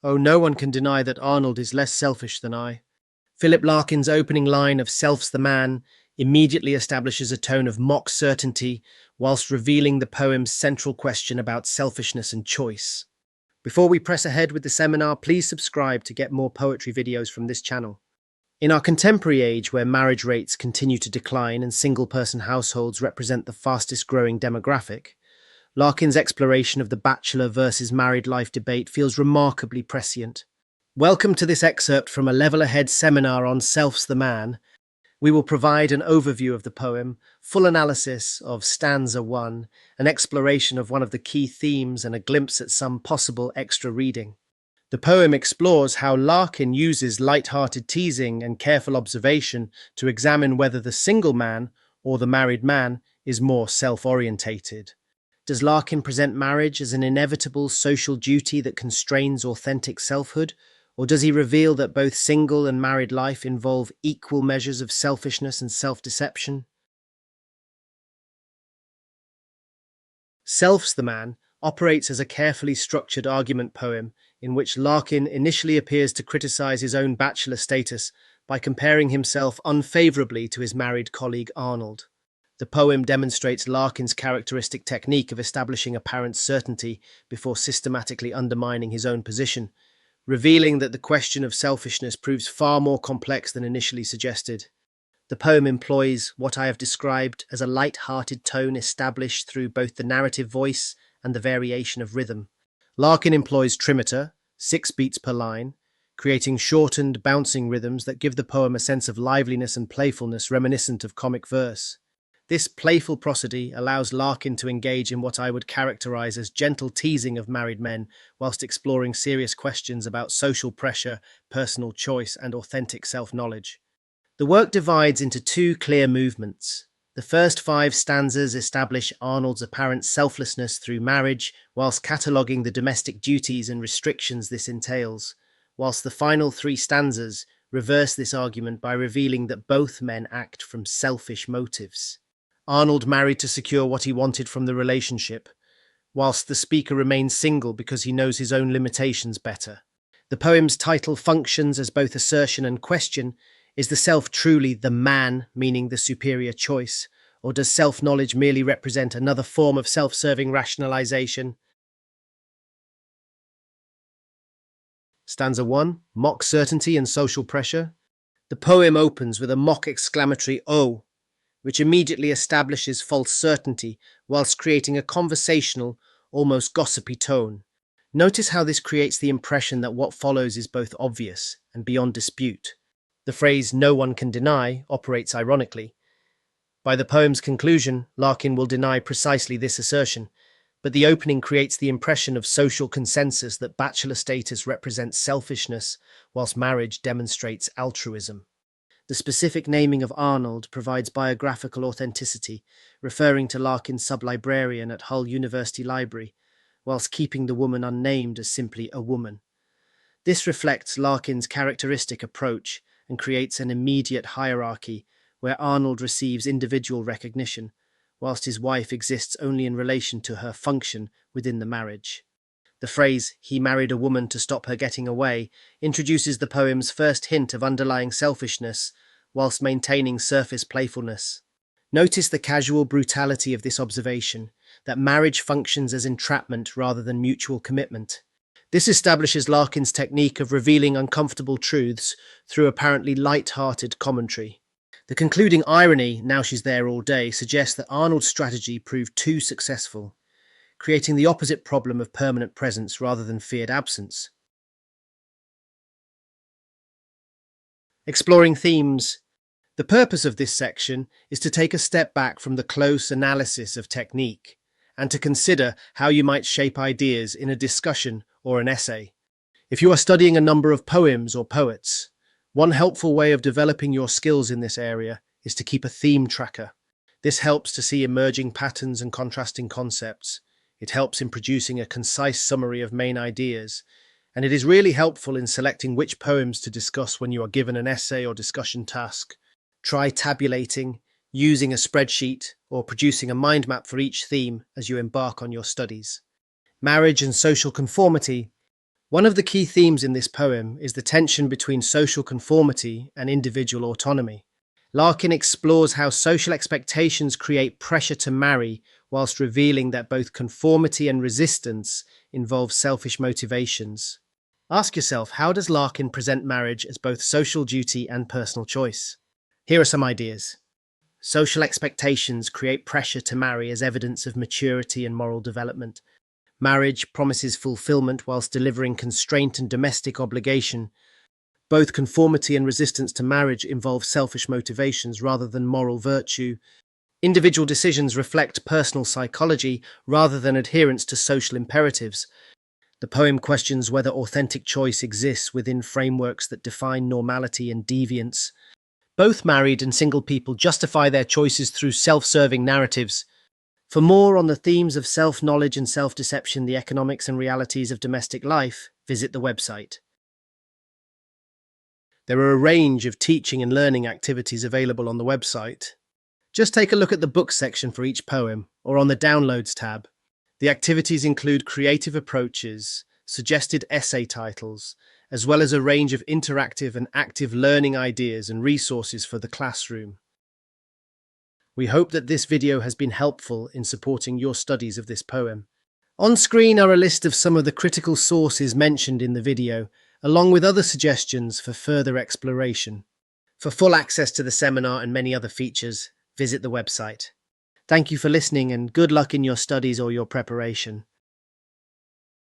Oh, no one can deny that Arnold is less selfish than I. Philip Larkin's opening line of "Self's the man" immediately establishes a tone of mock certainty whilst revealing the poem's central question about selfishness and choice. Before we press ahead with the seminar, please subscribe to get more poetry videos from this channel. In our contemporary age, where marriage rates continue to decline and single-person households represent the fastest-growing demographic, Larkin's exploration of the bachelor versus married life debate feels remarkably prescient. Welcome to this excerpt from a Level Ahead seminar on Self's the Man. We will provide an overview of the poem, full analysis of stanza 1, an exploration of one of the key themes, and a glimpse at some possible extra reading. The poem explores how Larkin uses light-hearted teasing and careful observation to examine whether the single man or the married man is more self-orientated. Does Larkin present marriage as an inevitable social duty that constrains authentic selfhood, or does he reveal that both single and married life involve equal measures of selfishness and self-deception? Self's the Man operates as a carefully structured argument poem in which Larkin initially appears to criticize his own bachelor status by comparing himself unfavorably to his married colleague Arnold. The poem demonstrates Larkin's characteristic technique of establishing apparent certainty before systematically undermining his own position, revealing that the question of selfishness proves far more complex than initially suggested. The poem employs what I have described as a light-hearted tone established through both the narrative voice and the variation of rhythm. Larkin employs trimeter, 6 beats per line, creating shortened, bouncing rhythms that give the poem a sense of liveliness and playfulness reminiscent of comic verse. This playful prosody allows Larkin to engage in what I would characterize as gentle teasing of married men, whilst exploring serious questions about social pressure, personal choice, and authentic self-knowledge. The work divides into 2 clear movements. The first 5 stanzas establish Arnold's apparent selflessness through marriage, whilst cataloguing the domestic duties and restrictions this entails, whilst the final 3 stanzas reverse this argument by revealing that both men act from selfish motives. Arnold married to secure what he wanted from the relationship, whilst the speaker remains single because he knows his own limitations better. The poem's title functions as both assertion and question. Is the self truly the man, meaning the superior choice, or does self-knowledge merely represent another form of self-serving rationalization? Stanza 1, mock certainty and social pressure. The poem opens with a mock exclamatory "Oh," which immediately establishes false certainty whilst creating a conversational, almost gossipy tone. Notice how this creates the impression that what follows is both obvious and beyond dispute. The phrase "no one can deny" operates ironically. By the poem's conclusion, Larkin will deny precisely this assertion, but the opening creates the impression of social consensus that bachelor status represents selfishness, whilst marriage demonstrates altruism. The specific naming of Arnold provides biographical authenticity, referring to Larkin's sub-librarian at Hull University Library, whilst keeping the woman unnamed as simply a woman. This reflects Larkin's characteristic approach and creates an immediate hierarchy where Arnold receives individual recognition, whilst his wife exists only in relation to her function within the marriage. The phrase "he married a woman to stop her getting away" introduces the poem's first hint of underlying selfishness, whilst maintaining surface playfulness. Notice the casual brutality of this observation, that marriage functions as entrapment rather than mutual commitment. This establishes Larkin's technique of revealing uncomfortable truths through apparently light-hearted commentary. The concluding irony, "now she's there all day," suggests that Arnold's strategy proved too successful, creating the opposite problem of permanent presence rather than feared absence. Exploring themes. The purpose of this section is to take a step back from the close analysis of technique and to consider how you might shape ideas in a discussion or an essay. If you are studying a number of poems or poets, one helpful way of developing your skills in this area is to keep a theme tracker. This helps to see emerging patterns and contrasting concepts. It helps in producing a concise summary of main ideas, and it is really helpful in selecting which poems to discuss when you are given an essay or discussion task. Try tabulating, using a spreadsheet, or producing a mind map for each theme as you embark on your studies. Marriage and social conformity. One of the key themes in this poem is the tension between social conformity and individual autonomy. Larkin explores how social expectations create pressure to marry, whilst revealing that both conformity and resistance involve selfish motivations. Ask yourself, how does Larkin present marriage as both social duty and personal choice? Here are some ideas. Social expectations create pressure to marry as evidence of maturity and moral development. Marriage promises fulfillment whilst delivering constraint and domestic obligation. Both conformity and resistance to marriage involve selfish motivations rather than moral virtue. Individual decisions reflect personal psychology rather than adherence to social imperatives. The poem questions whether authentic choice exists within frameworks that define normality and deviance. Both married and single people justify their choices through self-serving narratives. For more on the themes of self-knowledge and self-deception, the economics and realities of domestic life, visit the website. There are a range of teaching and learning activities available on the website. Just take a look at the books section for each poem, or on the Downloads tab. The activities include creative approaches, suggested essay titles, as well as a range of interactive and active learning ideas and resources for the classroom. We hope that this video has been helpful in supporting your studies of this poem. On screen are a list of some of the critical sources mentioned in the video, along with other suggestions for further exploration. For full access to the seminar and many other features, visit the website. Thank you for listening and good luck in your studies or your preparation.